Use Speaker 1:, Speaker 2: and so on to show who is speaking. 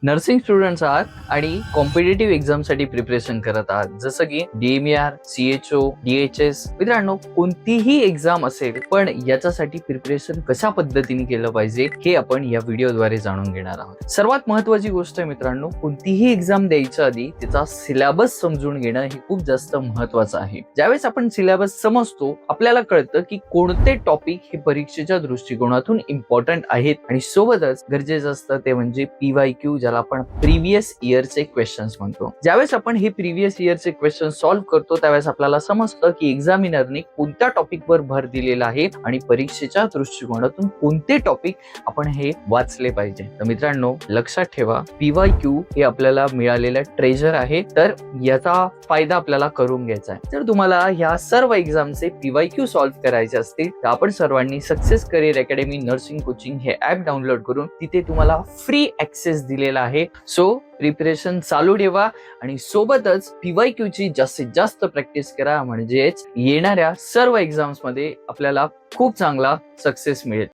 Speaker 1: Nursing students आहात आणि competitive एक्झामसाठी प्रिपरेशन करत आहात, जसं की DMER, CHO, DHS. मित्रांनो, कोणतीही एक्झाम असेल, पण याच्यासाठी प्रिपरेशन कशा पद्धतीने केलं पाहिजे हे आपण या व्हिडिओद्वारे जाणून घेणार आहोत. सर्वात महत्त्वाची गोष्ट आहे मित्रांनो, कोणतीही एक्झाम द्यायच्या आधी त्याचा सिलेबस समजून घेणं हे खूप जास्त महत्त्वाचं आहे. ज्यावेळेस आपण सिलेबस समजतो, आपल्याला कळतं की कोणते टॉपिक हे परीक्षेच्या दृष्टिकोनातून इम्पॉर्टंट आहेत आणि सोबतच गरजेचं असतं ते म्हणजे PYQ, ज्याला आपण प्रिव्हियस इयरचे क्वेश्चन्स म्हणतो. ज्यावेळेस आपण हे प्रिव्हियस इयरचे क्वेश्चन सॉल्व्ह करतो त्यावेळेस आपल्याला समजतं की एक्झामिनरने कोणत्या टॉपिकवर भर दिलेला आहे आणि परीक्षेच्या दृष्टिकोनातून कोणते टॉपिक आपण हे वाचले पाहिजे. तर मित्रांनो, लक्षात ठेवा, PYQ हे आपल्याला मिळालेलं ट्रेजर आहे, तर याचा फायदा आपल्याला करून घ्यायचा आहे. जर तुम्हाला ह्या सर्व एक्झामचे PYQ सॉल्व्ह करायचे असतील तर आपण सर्वांनी success career academy nursing coaching हे ऍप डाउनलोड करून तिथे तुम्हाला फ्री ऍक्सेस दिलेला आहे. सो प्रिपरेशन चालू ठेवा आणि सोबतच PYQ ची जास्तीत जास्त प्रॅक्टिस करा, म्हणजेच येणाऱ्या सर्व एक्झाम्स मध्ये आपल्याला खूप चांगला सक्सेस मिळेल.